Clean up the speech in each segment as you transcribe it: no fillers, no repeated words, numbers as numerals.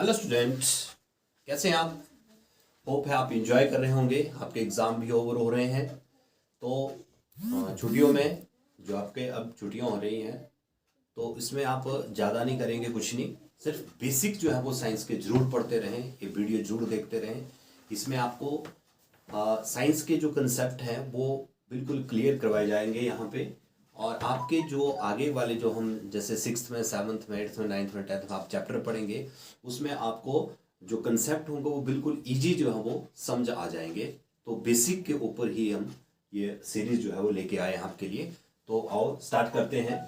Hello students, कैसे हैं आप? होप है आप एंजॉय कर रहे होंगे। आपके एग्ज़ाम भी ओवर हो रहे हैं तो छुट्टियों में जो आपके अब छुट्टियां हो रही हैं तो इसमें आप ज़्यादा नहीं करेंगे, कुछ नहीं, सिर्फ बेसिक जो है वो साइंस के ज़रूर पढ़ते रहें, ये वीडियो ज़रूर देखते रहें। इसमें आपको साइंस के जो कंसेप्ट हैं वो बिल्कुल क्लियर करवाए जाएंगे यहाँ पे। और आपके जो आगे वाले जो हम जैसे 6th में 7th में 8th में 9th में 10th में आप चैप्टर पढ़ेंगे उसमें आपको जो कंसेप्ट होंगे वो बिल्कुल इजी जो है वो समझ आ जाएंगे। तो बेसिक के ऊपर ही हम ये सीरीज जो है वो लेके आए हैं आपके लिए। तो आओ स्टार्ट करते हैं।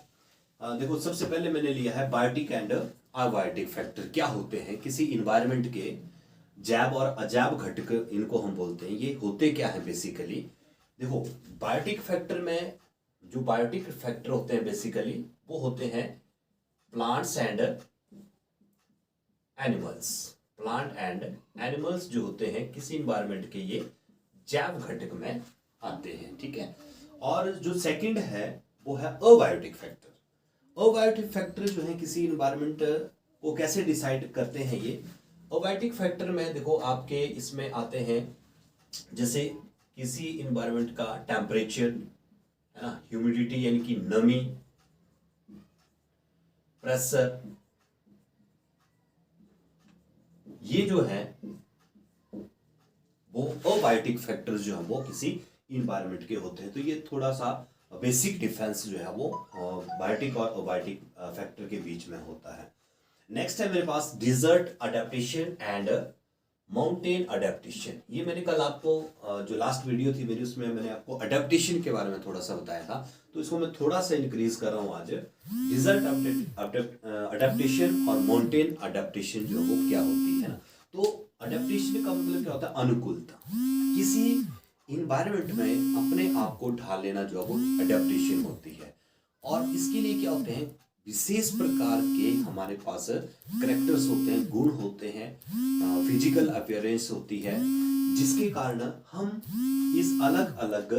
देखो, सबसे पहले मैंने लिया है बायोटिक एंड अबायोटिक फैक्टर क्या होते हैं किसी इन्वायरमेंट के। जैव और अजैव घटक इनको हम बोलते हैं। ये होते क्या है बेसिकली? देखो, बायोटिक फैक्टर में जो बायोटिक फैक्टर होते हैं बेसिकली वो होते हैं plants and animals. Plant and animals जो होते हैं किसी इन्वायरमेंट के ये जैव घटक में आते हैं, ठीक है। और जो सेकंड है वो है अबायोटिक फैक्टर। अबायोटिक फैक्टर जो है किसी इन्वायरमेंट को कैसे डिसाइड करते हैं ये। अबायोटिक फैक्टर में देखो आपके इसमें आते हैं जैसे किसी इन्वायरमेंट का टेम्परेचर है ना, ह्यूमिडिटी यानी कि नमी, प्रेशर, ये जो है वो अबायोटिक फैक्टर्स जो है वो किसी इन्वायरमेंट के होते हैं। तो ये थोड़ा सा बेसिक डिफरेंस जो है वो बायोटिक और अबायोटिक फैक्टर के बीच में होता है। नेक्स्ट है मेरे पास desert adaptation and mountain adaptation. ये मैंने कल आपको जो लास्ट वीडियो थी मेरी उसमें मैंने आपको अडेप्टेशन के बारे में थोड़ा सा बताया था, तो इसको मैं थोड़ा सा इंक्रीज कर रहा हूँ आज। डिजर्ट अडेप्टेशन और माउंटेन अडेप्टेशन जो वो क्या होती है ना। तो अडेप्टेशन का मतलब क्या होता है? अनुकूलता। किसी इन्वायरमेंट में अपने आप को ढाल लेना जो है वो अडेप्टेशन होती है। और इसके लिए क्या होते हैं? विशेष प्रकार के हमारे पास करेक्टर्स होते हैं, गुण होते हैं, फिजिकल अपीयरेंस होती है, जिसके कारण हम इस अलग अलग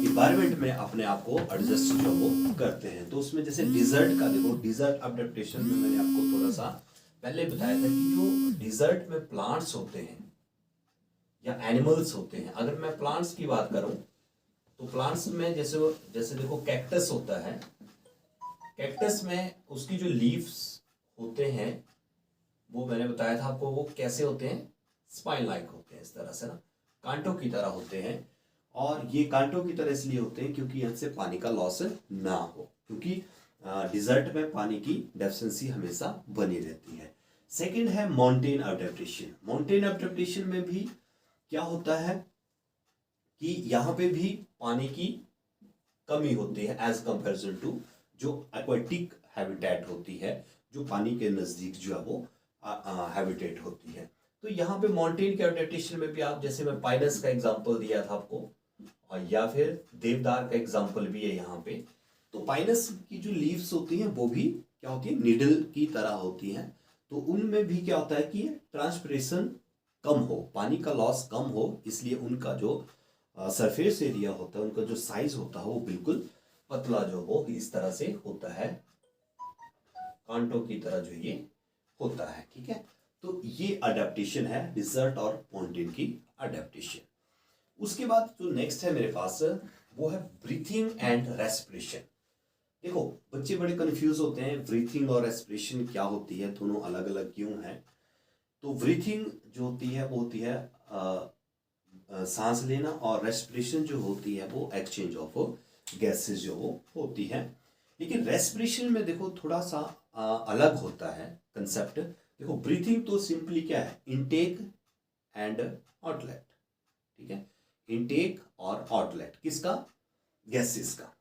इन्वायरमेंट में अपने आप को एडजस्ट जो वो करते हैं। तो उसमें जैसे डिजर्ट का देखो, डिजर्ट अडेप्टेशन में मैंने आपको थोड़ा सा पहले बताया था कि जो डिजर्ट में प्लांट्स होते हैं या एनिमल्स होते हैं। अगर मैं प्लांट्स की बात करूं तो प्लांट्स में जैसे जैसे देखो कैक्टस होता है। कैक्टस में उसकी जो लीव्स होते हैं वो मैंने बताया था आपको, वो कैसे होते हैं? स्पाइन लाइक होते हैं, इस तरह से ना, कांटों की तरह होते हैं। और ये कांटों की तरह इसलिए होते हैं क्योंकि यहाँ से पानी का लॉस ना हो, क्योंकि डिजर्ट में पानी की डेफिशिएंसी हमेशा बनी रहती है। सेकंड है माउंटेन अडेप्टेशन। माउंटेन अडेप्टेशन में भी क्या होता है कि यहाँ पे भी पानी की कमी होती है एज कंपेरिजन टू जो एक्वाटिक हैबिटेट होती है, जो पानी के नज़दीक जो है वो हैबिटेट होती है। तो यहाँ पे माउंटेन के अडेप्टेशन में भी आप जैसे मैं पाइनस का एग्जांपल दिया था आपको, और या फिर देवदार का एग्जांपल भी है यहाँ पे। तो पाइनस की जो लीव्स होती हैं वो भी क्या होती है? निडल की तरह होती हैं। तो उनमें भी क्या होता है कि ट्रांसपिरेशन कम हो, पानी का लॉस कम हो, इसलिए उनका जो सरफेस एरिया होता है, उनका जो साइज होता है वो बिल्कुल पतला जो वो इस तरह से होता है, कांटों की तरह जो ये होता है, ठीक है। तो ये अडेप्टेशन है डिजर्ट और माउंटेन की अडेप्टेशन। उसके बाद जो नेक्स्ट है मेरे पास वो है ब्रीथिंग एंड रेस्पिरेशन। देखो, बच्चे बड़े कंफ्यूज होते हैं, ब्रीथिंग और रेस्पिरेशन क्या होती है, दोनों अलग अलग क्यों है। तो ब्रीथिंग जो होती है वो होती है सांस लेना, और रेस्पिरेशन जो होती है वो एक्सचेंज ऑफ गैसेस जो वो होती है। लेकिन रेस्पिरेशन में देखो थोड़ा सा अलग होता है कंसेप्ट। देखो, ब्रीथिंग तो सिंपली क्या है? इनटेक एंड आउटलेट, ठीक है। इनटेक और आउटलेट किसका? गैसेस का।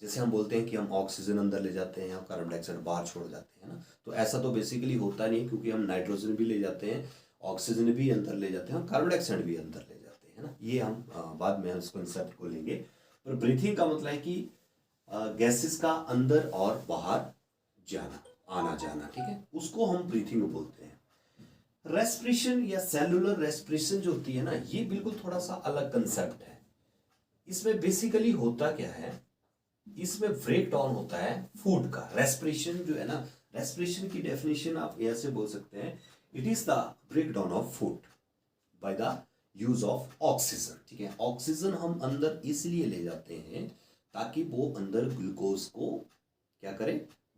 जैसे हम बोलते हैं कि हम ऑक्सीजन अंदर ले जाते हैं और कार्बन डाइऑक्साइड बाहर छोड़ जाते हैं ना, तो ऐसा तो बेसिकली होता नहीं, क्योंकि हम नाइट्रोजन भी ले जाते हैं, ऑक्सीजन भी अंदर ले जाते हैं और कार्बन डाइऑक्साइड भी अंदर ले जाते हैं ना। ये हम बाद में उस कंसेप्ट को लेंगे। पर ब्रीथिंग का मतलब है कि गैसेस का अंदर और बाहर जाना, आना जाना, ठीक है, उसको हम ब्रीथिंग बोलते हैं। रेस्पिरेशन या सेलुलर रेस्पिरेशन जो होती है ना, ये बिल्कुल थोड़ा सा अलग कंसेप्ट है। इसमें बेसिकली होता क्या है? इसमें ब्रेक डाउन होता है फूड का। रेस्पिरेशन जो है ना, रेस्पिरेशन की डेफिनेशन आप ऐसे बोल सकते हैं it is the break down of food by the use of oxygen. ठीक है, ऑक्सीजन हम अंदर इसलिए ले जाते हैं ताकि वो अंदर ग्लूकोज को क्या करे,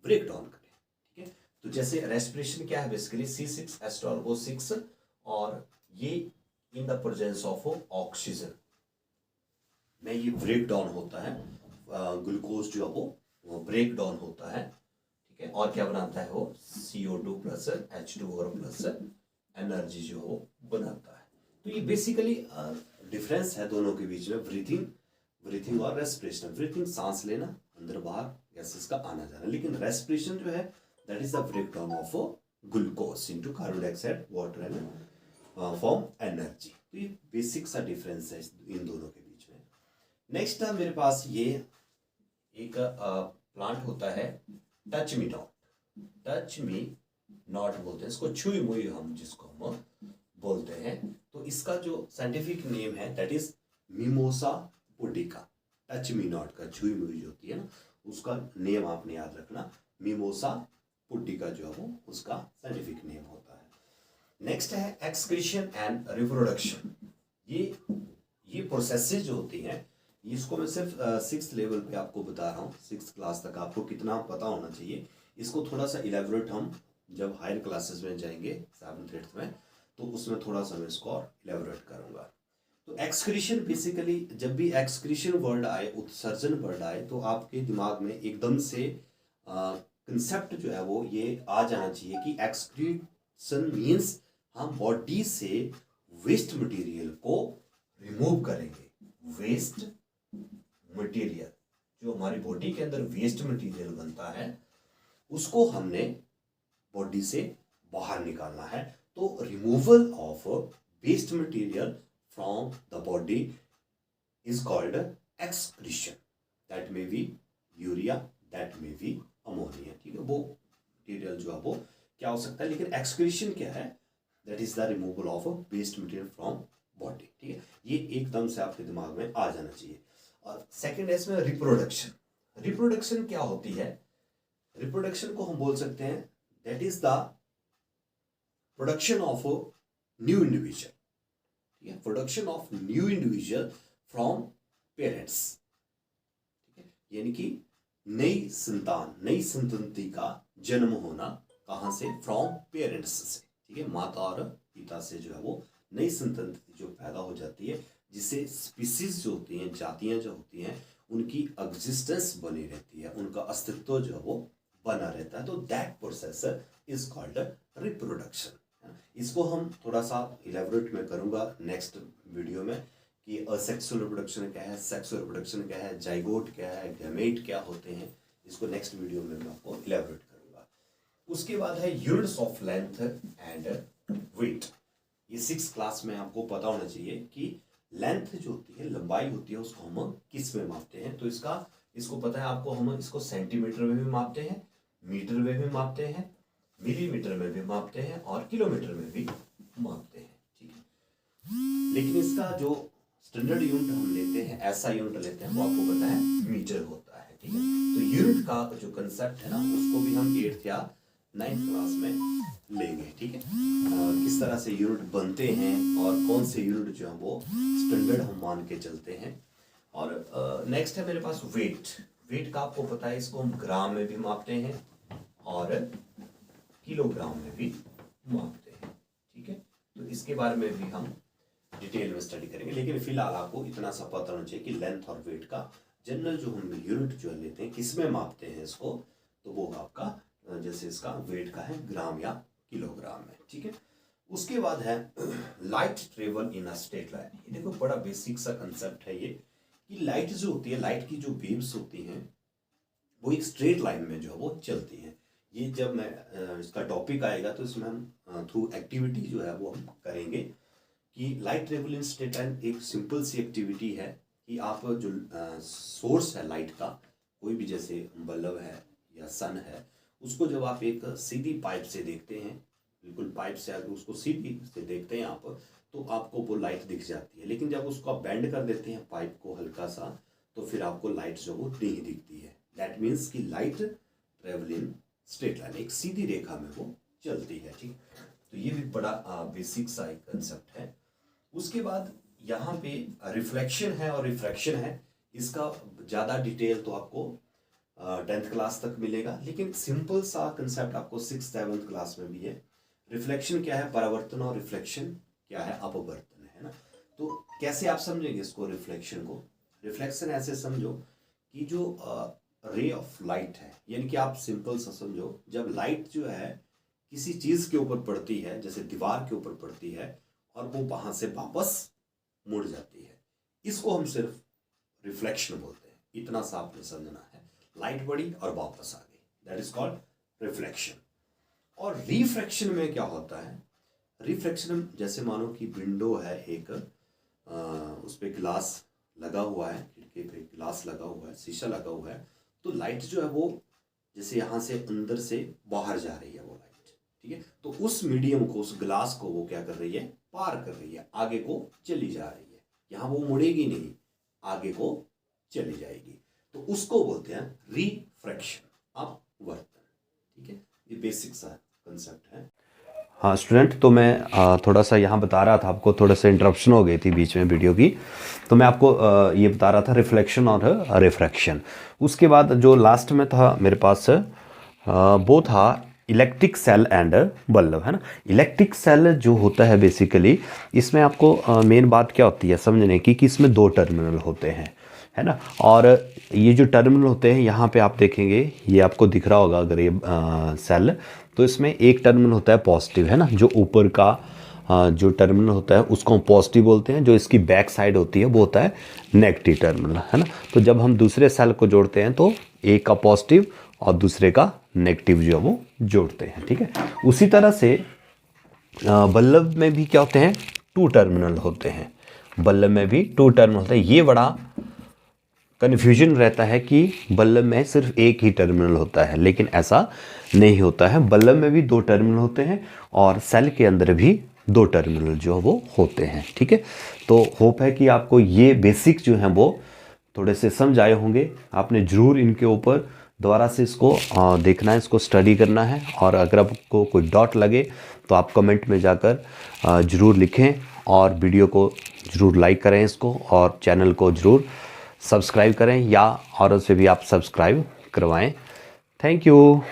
ब्रेक डाउन करे। ठीक है, तो जैसे रेस्पिरेशन क्या है बेसिकली C6H12O6, और ये in the presence of oxygen में ये ब्रेक डाउन होता है, ग्लूकोज जो है वो ब्रेक डाउन होता है। ठीक है, और क्या बनाता है वो CO2 plus H2O plus energy जो वो बनाता है। तो ये बेसिकली डिफरेंस है दोनों के बीच में, ब्रीथिंग और रेस्पिरेशन। ब्रीथिंग सांस लेना, अंदर बाहर गैसेस का आना जाना, लेकिन रेस्पिरेशन जो है that is the break down of glucose into carbon dioxide, water and form energy. तो ये बेसिक सा डिफरेंस है इन दोनों के बीच में। नेक्स्ट है मेरे पास ये एक प्लांट होता है touch me not. Touch me not बोलते हैं इसको, छुई मुई हम जिसको हम बोलते हैं। तो इसका जो साइंटिफिक नेम है that is mimosa pudica. Touch me not का छुई मुई जो होती है ना, उसका नेम आपने याद रखना, मिमोसा पुडिका जो है वो उसका साइंटिफिक नेम होता है। नेक्स्ट है एक्सक्रीशन एंड रिप्रोडक्शन। ये प्रोसेसेस जो होती हैं, इसको मैं सिर्फ 6th लेवल पे आपको बता रहा हूँ। 6th क्लास तक आपको कितना पता होना चाहिए, इसको थोड़ा सा इलेबोरेट हम जब हायर क्लासेस में जाएंगे 7th 8th में, तो उसमें थोड़ा सा मैं इसको और इलेबोरेट करूँगा। तो एक्सक्रीशन बेसिकली, जब भी एक्सक्रीशन वर्ड आए, उत्सर्जन वर्ड आए, तो आपके दिमाग में एकदम से कंसेप्ट जो है वो ये आ जाना चाहिए कि एक्सक्रीशन मीन्स हम बॉडी से वेस्ट मटेरियल को रिमूव करेंगे। वेस्ट मटेरियल जो हमारी बॉडी के अंदर वेस्ट मटेरियल बनता है, उसको हमने बॉडी से बाहर निकालना है। तो removal of waste material from the body is called excretion. That may be urea, that may be ammonia. ठीक है, वो मटेरियल जो है वो क्या हो सकता है, लेकिन एक्सक्रीशन क्या है, that is the removal of waste material from body. ठीक है, ये एकदम से आपके दिमाग में आ जाना चाहिए। और सेकेंड है इसमें रिप्रोडक्शन। रिप्रोडक्शन क्या होती है, रिप्रोडक्शन को हम बोल सकते हैं that is the production of new individual. ठीक है, production of new individual from parents. ठीक है, यानी कि नई संतान, नई संतति का जन्म होना कहाँ से, फ्रॉम पेरेंट्स से। ठीक है, माता और पिता से जो है वो नई संतति जो पैदा हो जाती है, जिससे स्पीसीज जो होती हैं, जातियां जो होती हैं, उनकी एग्जिस्टेंस बनी रहती है, उनका अस्तित्व जो है वो बना रहता है। तो that process is called reproduction. इसको हम थोड़ा सा इलेबोरेट में करूंगा नेक्स्ट वीडियो में कि असेक्सुअल रिप्रोडक्शन क्या है, सेक्सुअल रिप्रोडक्शन क्या है, जाइगोट क्या है, गैमेट क्या होते हैं, इसको नेक्स्ट वीडियो में मैं आपको इलेबोरेट करूंगा। उसके बाद है units of length and weight. ये 6th क्लास में आपको पता होना चाहिए कि लेंथ जो होती है, लंबाई होती है, उसको हम किस में मापते हैं। तो इसको पता है आपको, हम इसको सेंटीमीटर में भी मापते हैं, मीटर में भी मापते हैं, मिलीमीटर में भी मापते हैं, और किलोमीटर में भी मापते हैं। ठीक है, लेकिन इसका जो स्टैंडर्ड यूनिट हम लेते हैं, ऐसा यूनिट लेते हैं, वो आपको पता है मीटर होता है। ठीक है, तो यूनिट का जो कंसेप्ट है ना, उसको भी हम 8th या 9th क्लास में लेंगे। ठीक है, किस तरह से यूनिट बनते हैं और कौन से यूनिट जो है वो स्टैंडर्ड हम मान के चलते हैं। और नेक्स्ट है मेरे पास वेट। वेट का आपको पता है, इसको हम ग्राम में भी मापते हैं और किलोग्राम में भी मापते हैं। ठीक है, तो इसके बारे में भी हम डिटेल में स्टडी करेंगे, लेकिन फिलहाल आपको इतना सा पता होना चाहिए कि लेंथ और वेट का जनरल जो हम यूनिट जो लेते हैं, किस में मापते हैं इसको, तो वो आपका जैसे इसका वेट का है ग्राम या किलोग्राम में। ठीक है, उसके बाद है light travel in a straight line. ये देखो बड़ा बेसिक सा कंसेप्ट है ये, कि लाइट जो होती है, लाइट की जो वेव्स होती हैं, वो एक स्ट्रेट लाइन में जो है वो चलती हैं। ये जब मैं इसका टॉपिक आएगा तो इसमें हम थ्रू एक्टिविटी जो है वो हम करेंगे कि light travel in straight line एक सिंपल सी एक्टिविटी है कि आप जो सोर्स है लाइट का, कोई भी जैसे बल्ब है या सन है, उसको जब आप एक सीधी पाइप से देखते हैं, बिल्कुल पाइप से अगर उसको सीधी से देखते हैं आप, तो आपको वो लाइट दिख जाती है। लेकिन जब उसको आप बेंड कर देते हैं पाइप को हल्का सा, तो फिर आपको लाइट जो वो नहीं दिखती है। दैट मीन्स कि light travel in straight line, एक सीधी रेखा में वो चलती है। ठीक, तो ये भी बड़ा बेसिक सा एक कंसेप्ट है। उसके बाद यहाँ पे रिफ्लेक्शन है और रिफ्रैक्शन है, इसका ज़्यादा डिटेल तो आपको 10th क्लास तक मिलेगा, लेकिन सिंपल सा कंसेप्ट आपको 6th 7th क्लास में भी है। रिफ्लेक्शन क्या है, परावर्तन, और रिफ्लेक्शन क्या है, अपवर्तन, है ना। तो कैसे आप समझेंगे इसको, रिफ्लेक्शन को? रिफ्लेक्शन ऐसे समझो कि जो रे ऑफ लाइट है, यानी कि आप सिंपल सा समझो, जब लाइट जो है किसी चीज़ के ऊपर पड़ती है, जैसे दीवार के ऊपर पड़ती है, और वो वहाँ से वापस मुड़ जाती है, इसको हम सिर्फ रिफ्लेक्शन बोलते हैं। इतना सा आपने समझना है, लाइट बढ़ी और वापस आ गई, दैट इज कॉल्ड रिफ्लेक्शन। और रिफ्रैक्शन में क्या होता है, रिफ्रैक्शन जैसे मानो कि विंडो है एक, उस पर ग्लास लगा हुआ है, खिड़की पे ग्लास लगा हुआ है, शीशा लगा हुआ है, तो लाइट जो है वो जैसे यहाँ से अंदर से बाहर जा रही है वो लाइट, ठीक है। तो उस मीडियम को, उस ग्लास को वो क्या कर रही है, पार कर रही है, आगे को चली जा रही है, यहाँ वो मुड़ेगी नहीं, आगे को चली जाएगी, तो उसको बोलते हैं रिफ्रैक्शन, अपवर्तन, ठीक है। ये बेसिक सा कंसेप्ट है। हाँ स्टूडेंट, तो मैं थोड़ा सा यहाँ बता रहा था आपको, थोड़ा सा इंटरप्शन हो गई थी बीच में वीडियो की, तो मैं आपको ये बता रहा था रिफ्लेक्शन और रिफ्रैक्शन। उसके बाद जो लास्ट में था मेरे पास वो था इलेक्ट्रिक सेल एंड बल्ब, है ना। इलेक्ट्रिक सेल जो होता है बेसिकली, इसमें आपको मेन बात क्या होती है समझने की, कि इसमें 2 टर्मिनल होते हैं, है ना। और ये जो टर्मिनल होते हैं, यहाँ पे आप देखेंगे, ये आपको दिख रहा होगा अगर ये सेल, तो इसमें एक टर्मिनल होता है पॉजिटिव, है ना, जो ऊपर का जो टर्मिनल होता है उसको हम पॉजिटिव बोलते हैं, जो इसकी बैक साइड होती है वो होता है नेगेटिव टर्मिनल, है ना। तो जब हम दूसरे सेल को जोड़ते हैं तो एक का पॉजिटिव और दूसरे का नेगेटिव जो है वो जोड़ते हैं, ठीक है। उसी तरह से बल्ब में भी क्या होते हैं, 2 टर्मिनल होते हैं, बल्ब में भी 2 टर्मिनल होते हैं। ये बड़ा कन्फ्यूजन रहता है कि बल्ब में सिर्फ एक ही टर्मिनल होता है, लेकिन ऐसा नहीं होता है, बल्ब में भी 2 टर्मिनल होते हैं और सेल के अंदर भी 2 टर्मिनल जो वो होते हैं, ठीक है। तो होप है कि आपको ये बेसिक जो हैं वो थोड़े से समझ आए होंगे। आपने ज़रूर इनके ऊपर दोबारा से इसको देखना है, इसको स्टडी करना है, और अगर आपको कोई डाउट लगे तो आप कमेंट में जाकर ज़रूर लिखें, और वीडियो को ज़रूर लाइक करें इसको, और चैनल को ज़रूर सब्सक्राइब करें, या औरों से भी आप सब्सक्राइब करवाएं। Thank you.